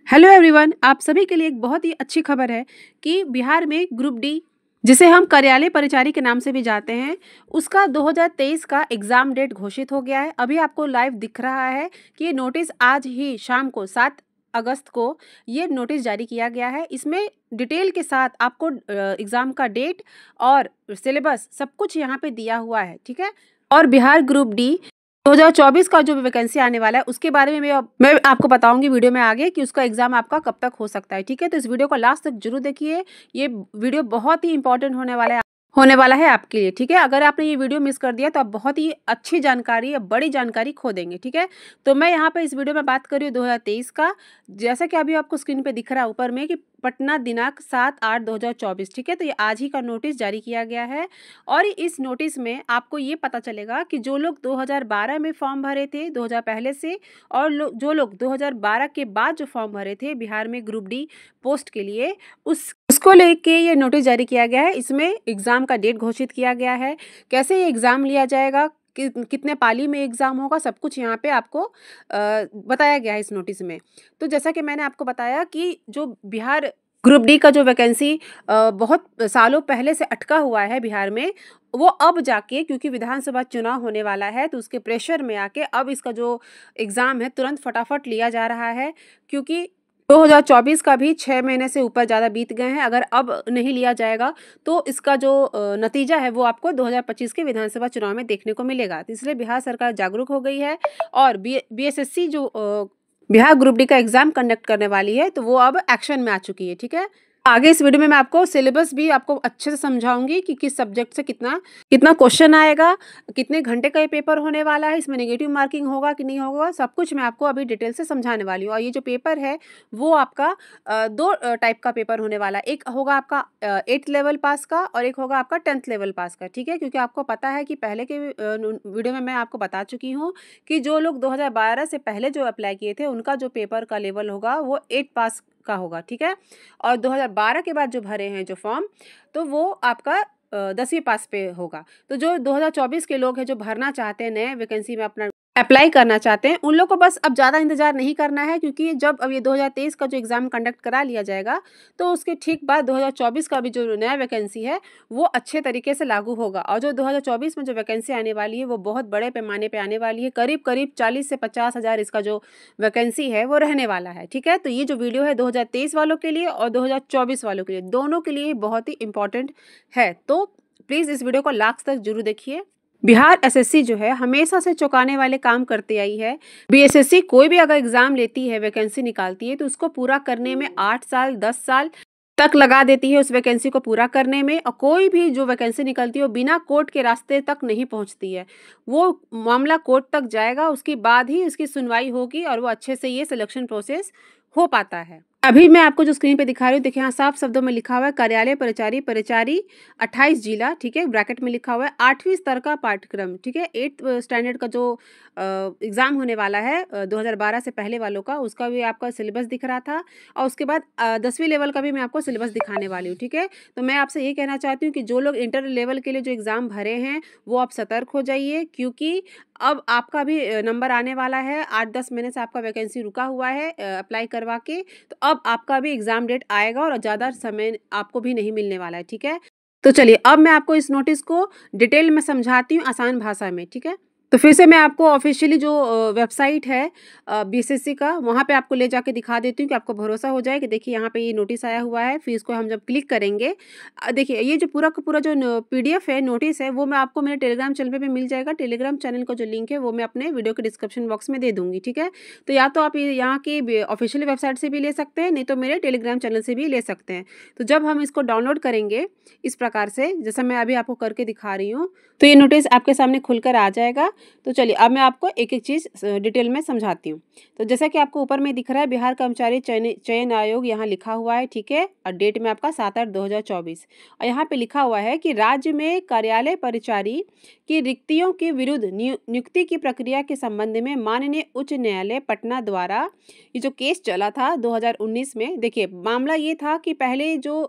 Hello everyone, आप सभी के लिए एक बहुत ही अच्छी खबर है कि बिहार में ग्रुप डी, जिसे हम कार्यालय परिचारी के नाम से भी जानते हैं, उसका 2023 का एग्ज़ाम डेट घोषित हो गया है। अभी आपको लाइव दिख रहा है कि ये नोटिस आज ही शाम को 7 अगस्त को ये नोटिस जारी किया गया है। इसमें डिटेल के साथ आपको एग्ज़ाम का डेट और सिलेबस सब कुछ यहाँ पे दिया हुआ है, ठीक है। और बिहार ग्रुप डी 2024 का जो वैकेंसी आने वाला है उसके बारे में मैं आपको बताऊंगी वीडियो में आगे कि उसका एग्जाम आपका कब तक हो सकता है, ठीक है। तो इस वीडियो को लास्ट तक जरूर देखिए, ये वीडियो बहुत ही इंपॉर्टेंट होने वाला है आपके लिए, ठीक है। अगर आपने ये वीडियो मिस कर दिया तो आप बहुत ही अच्छी जानकारी या बड़ी जानकारी खो देंगे, ठीक है। तो मैं यहाँ पे इस वीडियो में बात कर रही हूँ 2023 का, जैसा कि अभी आपको स्क्रीन पे दिख रहा है ऊपर में कि पटना दिनांक 7/8/2024, ठीक है। तो ये आज ही का नोटिस जारी किया गया है और इस नोटिस में आपको ये पता चलेगा कि जो लोग 2012 में फॉर्म भरे थे 2000 पहले से, और जो लोग 2012 के बाद जो फॉर्म भरे थे बिहार में ग्रुप डी पोस्ट के लिए, उसको लेके ये नोटिस जारी किया गया है। इसमें एग्ज़ाम का डेट घोषित किया गया है, कैसे ये एग्ज़ाम लिया जाएगा, कितने पाली में एग्ज़ाम होगा, सब कुछ यहाँ पे आपको बताया गया है इस नोटिस में। तो जैसा कि मैंने आपको बताया कि जो बिहार ग्रुप डी का जो वैकेंसी बहुत सालों पहले से अटका हुआ है बिहार में, वो अब जाके क्योंकि विधानसभा चुनाव होने वाला है तो उसके प्रेशर में आके अब इसका जो एग्ज़ाम है तुरंत फटाफट लिया जा रहा है, क्योंकि 2024 का भी 6 महीने से ऊपर ज़्यादा बीत गए हैं। अगर अब नहीं लिया जाएगा तो इसका जो नतीजा है वो आपको 2025 के विधानसभा चुनाव में देखने को मिलेगा। तो इसलिए बिहार सरकार जागरूक हो गई है और बीएसएससी जो बिहार ग्रुप डी का एग्ज़ाम कंडक्ट करने वाली है तो वो अब एक्शन में आ चुकी है, ठीक है। आगे इस वीडियो में मैं आपको सिलेबस भी आपको अच्छे से समझाऊंगी कि किस सब्जेक्ट से कितना कितना क्वेश्चन आएगा, कितने घंटे का ये पेपर होने वाला है, इसमें नेगेटिव मार्किंग होगा कि नहीं होगा, सब कुछ मैं आपको अभी डिटेल से समझाने वाली हूँ। और ये जो पेपर है वो आपका दो टाइप का पेपर होने वाला है। एक होगा आपका 8th लेवल पास का और एक होगा आपका 10th लेवल पास का, ठीक है। क्योंकि आपको पता है कि पहले के वीडियो में मैं आपको बता चुकी हूँ कि जो लोग 2012 से पहले जो अप्लाई किए थे उनका जो पेपर का लेवल होगा वो 8 पास का होगा, ठीक है। और 2012 के बाद जो भरे हैं जो फॉर्म, तो वो आपका 10वीं पास पे होगा। तो जो 2024 के लोग हैं जो भरना चाहते हैं, नए वैकेंसी में अपना अप्लाई करना चाहते हैं, उन लोग को बस अब ज़्यादा इंतजार नहीं करना है, क्योंकि जब अब ये 2023 का जो एग्ज़ाम कंडक्ट करा लिया जाएगा तो उसके ठीक बाद 2024 का भी जो नया वैकेंसी है वो अच्छे तरीके से लागू होगा। और जो 2024 में जो वैकेंसी आने वाली है वो बहुत बड़े पैमाने पे आने वाली है, करीब करीब 40 से 50 हज़ार इसका जो वैकेंसी है वो रहने वाला है, ठीक है। तो ये जो वीडियो है 2023 वालों के लिए और 2024 वालों के लिए, दोनों के लिए बहुत ही इंपॉर्टेंट है। तो प्लीज़ इस वीडियो को लास्ट तक जरूर देखिए। बिहार एसएससी जो है हमेशा से चौंकाने वाले काम करते आई है। बीएसएससी कोई भी अगर एग्जाम लेती है, वैकेंसी निकालती है, तो उसको पूरा करने में 8 साल 10 साल तक लगा देती है उस वैकेंसी को पूरा करने में। और कोई भी जो वैकेंसी निकलती है वो बिना कोर्ट के रास्ते तक नहीं पहुंचती है, वो मामला कोर्ट तक जाएगा, उसके बाद ही उसकी सुनवाई होगी और वो अच्छे से ये सिलेक्शन प्रोसेस हो पाता है। अभी मैं आपको जो स्क्रीन पे दिखा रही हूँ, देखिए यहाँ साफ शब्दों में लिखा हुआ है कार्यालय परिचारी परिचारी 28 जिला, ठीक है, ब्रैकेट में लिखा हुआ है 8वीं स्तर का पाठ्यक्रम, ठीक है। 8th स्टैंडर्ड का जो एग्ज़ाम होने वाला है 2012 से पहले वालों का, उसका भी आपका सिलेबस दिख रहा था और उसके बाद 10वीं लेवल का भी मैं आपको सिलेबस दिखाने वाली हूँ, ठीक है। तो मैं आपसे ये कहना चाहती हूँ कि जो लोग इंटर लेवल के लिए जो एग्ज़ाम भरे हैं वो आप सतर्क हो जाइए, क्योंकि अब आपका भी नंबर आने वाला है। 8-10 महीने से आपका वैकेंसी रुका हुआ है अप्लाई करवा के, तो अब आपका भी एग्ज़ाम डेट आएगा और ज़्यादा समय आपको भी नहीं मिलने वाला है, ठीक है। तो चलिए अब मैं आपको इस नोटिस को डिटेल में समझाती हूँ आसान भाषा में, ठीक है। तो फिर से मैं आपको ऑफिशियली जो वेबसाइट है बीएसएससी का, वहाँ पे आपको ले जाके दिखा देती हूँ कि आपको भरोसा हो जाए कि देखिए यहाँ पे ये नोटिस आया हुआ है। फिर इसको हम जब क्लिक करेंगे, देखिए ये जो पूरा का पूरा जो पीडीएफ है, नोटिस है, वो मैं आपको मेरे टेलीग्राम चैनल पे भी मिल जाएगा। टेलीग्राम चैनल का जो लिंक है वो मैं अपने वीडियो के डिस्क्रिप्शन बॉक्स में दे दूँगी, ठीक है। तो या तो आप यहाँ की ऑफिशियल वेबसाइट से भी ले सकते हैं, नहीं तो मेरे टेलीग्राम चैनल से भी ले सकते हैं। तो जब हम इसको डाउनलोड करेंगे इस प्रकार से, जैसा मैं अभी आपको करके दिखा रही हूँ, तो ये नोटिस आपके सामने खुलकर आ जाएगा। तो चलिए अब मैं आपको एक एक चीज़ डिटेल में समझाती हूँ। तो जैसा कि आपको ऊपर में दिख रहा है बिहार कर्मचारी चयन आयोग यहाँ लिखा हुआ है, ठीक है। और डेट में आपका 7/8/2024 और यहाँ पे लिखा हुआ है कि राज्य में कार्यालय परिचारी की रिक्तियों के विरुद्ध नियुक्ति की प्रक्रिया के संबंध में माननीय उच्च न्यायालय पटना द्वारा ये जो केस चला था 2019 में, देखिए मामला ये था कि पहले जो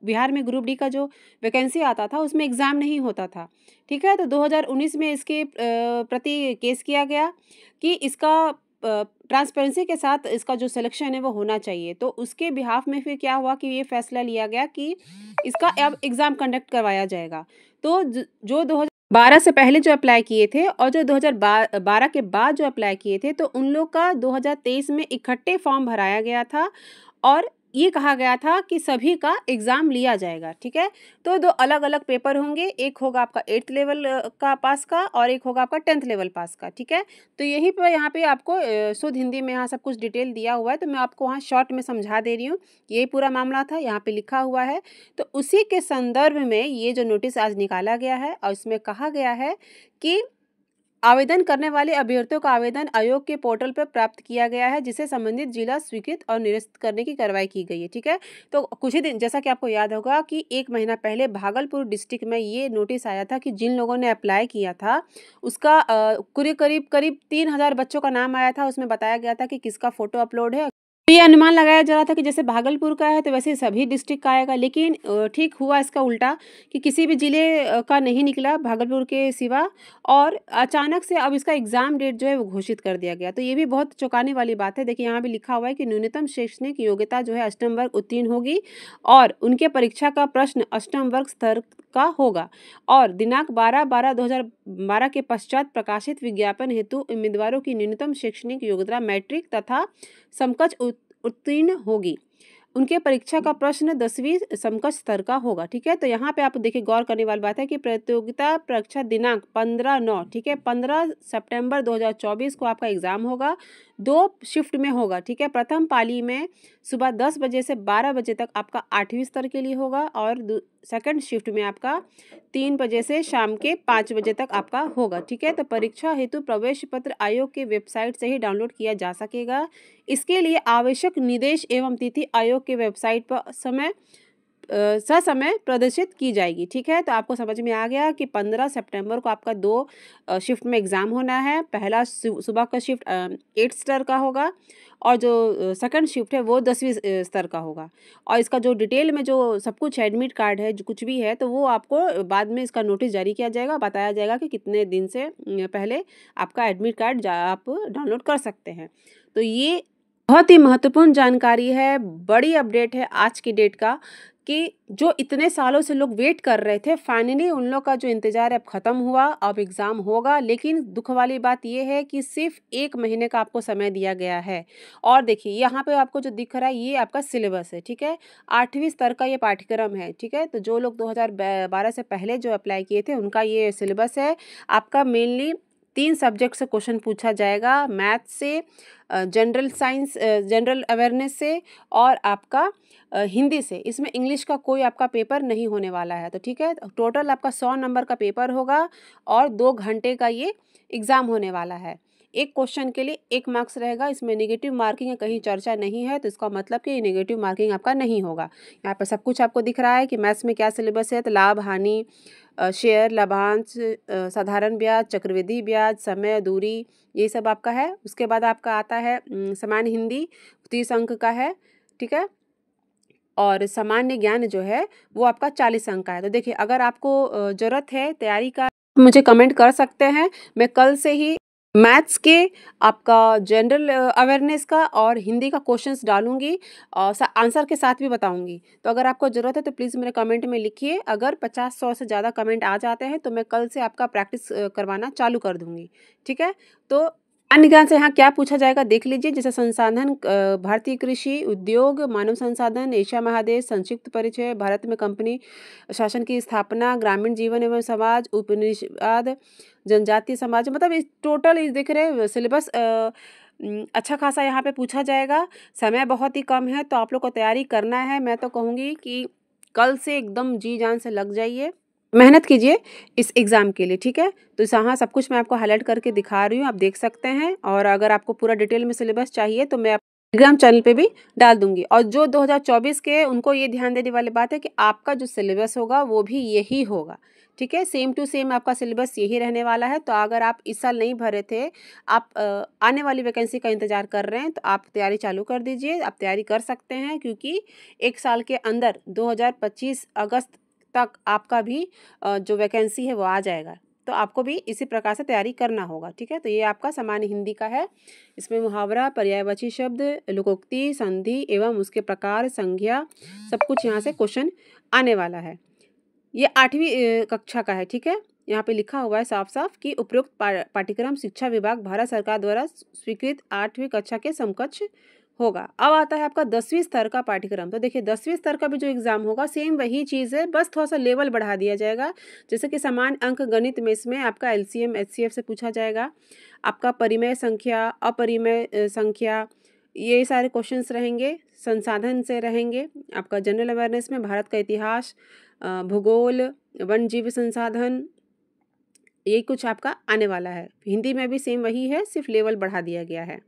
बिहार में ग्रुप डी का जो वैकेंसी आता था उसमें एग्ज़ाम नहीं होता था, ठीक है। तो 2019 में इसके प्रति केस किया गया कि इसका ट्रांसपेरेंसी के साथ इसका जो सिलेक्शन है वो होना चाहिए। तो उसके बिहाफ में फिर क्या हुआ कि ये फैसला लिया गया कि इसका अब एग्ज़ाम कंडक्ट करवाया जाएगा। तो जो 2012 से पहले जो अप्लाई किए थे और जो 2012 के बाद जो अप्लाई किए थे, तो उन लोग का 2023 में इकट्ठे फॉर्म भराया गया था और ये कहा गया था कि सभी का एग्ज़ाम लिया जाएगा, ठीक है। तो 2 अलग-अलग पेपर होंगे, एक होगा आपका 8th लेवल का पास का और एक होगा आपका 10th लेवल पास का, ठीक है। तो यही पे यहाँ पे आपको शुद्ध हिंदी में यहाँ सब कुछ डिटेल दिया हुआ है, तो मैं आपको वहाँ शॉर्ट में समझा दे रही हूँ। यही पूरा मामला था, यहाँ पे लिखा हुआ है। तो उसी के संदर्भ में ये जो नोटिस आज निकाला गया है और इसमें कहा गया है कि आवेदन करने वाले अभ्यर्थियों का आवेदन आयोग के पोर्टल पर प्राप्त किया गया है, जिसे संबंधित जिला स्वीकृत और निरस्त करने की कार्रवाई की गई है, ठीक है। तो कुछ ही दिन, जैसा कि आपको याद होगा कि 1 महीना पहले भागलपुर डिस्ट्रिक्ट में ये नोटिस आया था कि जिन लोगों ने अप्लाई किया था उसका करीब 3000 बच्चों का नाम आया था। उसमें बताया गया था कि किसका फोटो अपलोड है। ये अनुमान लगाया जा रहा था कि जैसे भागलपुर का है तो वैसे ही सभी डिस्ट्रिक्ट का आएगा, लेकिन ठीक हुआ इसका उल्टा कि किसी भी जिले का नहीं निकला भागलपुर के सिवा, और अचानक से अब इसका एग्ज़ाम डेट जो है वो घोषित कर दिया गया। तो ये भी बहुत चौंकाने वाली बात है। देखिए यहाँ भी लिखा हुआ है कि न्यूनतम शैक्षणिक योग्यता जो है अष्टम वर्ग उत्तीर्ण होगी और उनके परीक्षा का प्रश्न अष्टम वर्ग स्तर का होगा और दिनांक 12/12/2012 के पश्चात प्रकाशित विज्ञापन हेतु उम्मीदवारों की न्यूनतम शैक्षणिक योग्यता मैट्रिक तथा समकक्ष उत्तीर्ण होगी। उनके परीक्षा का प्रश्न 10वीं समकक्ष स्तर का होगा, ठीक है। तो यहाँ पे आप देखिए गौर करने वाली बात है कि प्रतियोगिता परीक्षा दिनांक 15/9, ठीक है, 15 सितंबर 2024 को आपका एग्ज़ाम होगा। 2 शिफ्ट में होगा, ठीक है। प्रथम पाली में सुबह 10 बजे से 12 बजे तक आपका 8वीं स्तर के लिए होगा और सेकंड शिफ्ट में आपका 3 बजे से शाम के 5 बजे तक आपका होगा, ठीक है। तो परीक्षा हेतु प्रवेश पत्र आयोग के वेबसाइट से ही डाउनलोड किया जा सकेगा। इसके लिए आवश्यक निर्देश एवं तिथि आयोग के वेबसाइट पर ससमय प्रदर्शित की जाएगी, ठीक है। तो आपको समझ में आ गया कि 15 सितंबर को आपका 2 शिफ्ट में एग्ज़ाम होना है। पहला सुबह का शिफ्ट 8 स्तर का होगा और जो सेकंड शिफ्ट है वो 10वीं स्तर का होगा। और इसका जो डिटेल में जो सब कुछ एडमिट कार्ड है, जो कुछ भी है, तो वो आपको बाद में इसका नोटिस जारी किया जाएगा, बताया जाएगा कि कितने दिन से पहले आपका एडमिट कार्ड आप डाउनलोड कर सकते हैं। तो ये बहुत ही महत्वपूर्ण जानकारी है, बड़ी अपडेट है आज की डेट का कि जो इतने सालों से लोग वेट कर रहे थे, फाइनली उन लोग का जो इंतज़ार है अब ख़त्म हुआ, अब एग्ज़ाम होगा। लेकिन दुख वाली बात ये है कि सिर्फ 1 महीने का आपको समय दिया गया है। और देखिए यहाँ पे आपको जो दिख रहा है ये आपका सिलेबस है, ठीक है। 8वीं स्तर का ये पाठ्यक्रम है, ठीक है। तो जो लोग 2012 से पहले जो अप्लाई किए थे उनका ये सिलेबस है। आपका मेनली 3 सब्जेक्ट से क्वेश्चन पूछा जाएगा, मैथ से, जनरल साइंस, जनरल अवेयरनेस से और आपका हिंदी से। इसमें इंग्लिश का कोई आपका पेपर नहीं होने वाला है, तो ठीक है। टोटल आपका 100 नंबर का पेपर होगा और 2 घंटे का ये एग्ज़ाम होने वाला है। एक क्वेश्चन के लिए 1 मार्क्स रहेगा। इसमें नेगेटिव मार्किंग का कहीं चर्चा नहीं है, तो इसका मतलब कि नेगेटिव मार्किंग आपका नहीं होगा। यहाँ पर सब कुछ आपको दिख रहा है कि मैथ्स में क्या सिलेबस है। तो लाभ हानि, शेयर, लाभांश, साधारण ब्याज, चक्रवृद्धि ब्याज, समय, दूरी, ये सब आपका है। उसके बाद आपका आता है सामान्य हिंदी, 30 अंक का है, ठीक है। और सामान्य ज्ञान जो है वो आपका 40 अंक का है। तो देखिए अगर आपको ज़रूरत है तैयारी का, मुझे कमेंट कर सकते हैं। मैं कल से ही मैथ्स के, आपका जनरल अवेयरनेस का और हिंदी का क्वेश्चंस डालूंगी और आंसर के साथ भी बताऊंगी। तो अगर आपको ज़रूरत है तो प्लीज़ मेरे कमेंट में लिखिए। अगर 50-100 से ज़्यादा कमेंट आ जाते हैं तो मैं कल से आपका प्रैक्टिस करवाना चालू कर दूंगी, ठीक है। तो अन्य ज्ञान से यहाँ क्या पूछा जाएगा देख लीजिए। जैसे संसाधन, भारतीय कृषि उद्योग, मानव संसाधन, एशिया महादेश, संक्षिप्त परिचय, भारत में कंपनी शासन की स्थापना, ग्रामीण जीवन एवं समाज, उपनिषद, जनजातीय समाज, मतलब इस टोटल इस देख रहे सिलेबस अच्छा खासा यहाँ पे पूछा जाएगा। समय बहुत ही कम है तो आप लोग को तैयारी करना है। मैं तो कहूँगी कि कल से एकदम जी जान से लग जाइए, मेहनत कीजिए इस एग्ज़ाम के लिए, ठीक है। तो यहाँ सब कुछ मैं आपको हाईलाइट करके दिखा रही हूँ, आप देख सकते हैं। और अगर आपको पूरा डिटेल में सिलेबस चाहिए तो मैं टेलीग्राम चैनल पे भी डाल दूंगी। और जो 2024 के, उनको ये ध्यान देने वाली बात है कि आपका जो सिलेबस होगा वो भी यही होगा, ठीक है। सेम टू सेम आपका सिलेबस यही रहने वाला है। तो अगर आप इस साल नहीं भरे थे, आप आने वाली वैकेंसी का इंतज़ार कर रहे हैं, तो आप तैयारी चालू कर दीजिए। आप तैयारी कर सकते हैं क्योंकि 1 साल के अंदर 2025 अगस्त तक आपका भी जो वैकेंसी है वो आ जाएगा, तो आपको भी इसी प्रकार से तैयारी करना होगा, ठीक है। तो ये आपका सामान्य हिंदी का है। इसमें मुहावरा, पर्यायवाची शब्द, लोकोक्ति, संधि एवं उसके प्रकार, संज्ञा, सब कुछ यहाँ से क्वेश्चन आने वाला है। ये 8वीं कक्षा का है, ठीक है। यहाँ पे लिखा हुआ है साफ साफ कि उपरोक्त पाठ्यक्रम शिक्षा विभाग भारत सरकार द्वारा स्वीकृत 8वीं कक्षा के समकक्ष होगा। अब आता है आपका 10वीं स्तर का पाठ्यक्रम। तो देखिए 10वीं स्तर का भी जो एग्जाम होगा सेम वही चीज़ है, बस थोड़ा सा लेवल बढ़ा दिया जाएगा। जैसे कि समान अंक गणित में इसमें आपका LCM HCF से पूछा जाएगा, आपका परिमेय संख्या, अपरिमेय संख्या, ये सारे क्वेश्चंस रहेंगे। संसाधन से रहेंगे, आपका जनरल अवेयरनेस में भारत का इतिहास, भूगोल, वन जीव संसाधन, ये कुछ आपका आने वाला है। हिंदी में भी सेम वही है, सिर्फ लेवल बढ़ा दिया गया है।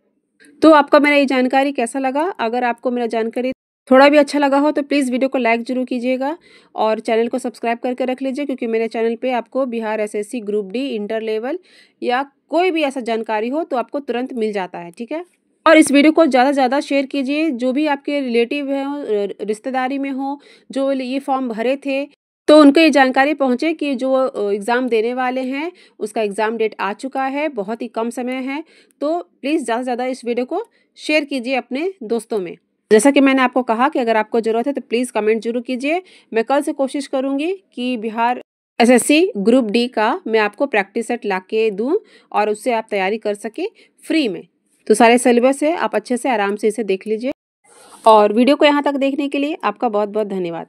तो आपका मेरा ये जानकारी कैसा लगा? अगर आपको मेरा जानकारी थोड़ा भी अच्छा लगा हो तो प्लीज़ वीडियो को लाइक जरूर कीजिएगा और चैनल को सब्सक्राइब करके रख लीजिए, क्योंकि मेरे चैनल पे आपको Bihar SSC group D inter level या कोई भी ऐसा जानकारी हो तो आपको तुरंत मिल जाता है, ठीक है। और इस वीडियो को ज़्यादा से ज़्यादा शेयर कीजिए, जो भी आपके रिलेटिव हैं, रिश्तेदारी में हो, जो ये फॉर्म भरे थे, तो उनको ये जानकारी पहुँचे कि जो एग्ज़ाम देने वाले हैं उसका एग्ज़ाम डेट आ चुका है, बहुत ही कम समय है। तो प्लीज़ ज़्यादा से ज़्यादा इस वीडियो को शेयर कीजिए अपने दोस्तों में। जैसा कि मैंने आपको कहा कि अगर आपको ज़रूरत है तो प्लीज़ कमेंट जरूर कीजिए। मैं कल से कोशिश करूँगी कि बिहार SSC ग्रुप डी का मैं आपको प्रैक्टिस सेट ला के दूँ और उससे आप तैयारी कर सके फ्री में। तो सारे सिलेबस है, आप अच्छे से आराम से इसे देख लीजिए। और वीडियो को यहाँ तक देखने के लिए आपका बहुत बहुत धन्यवाद।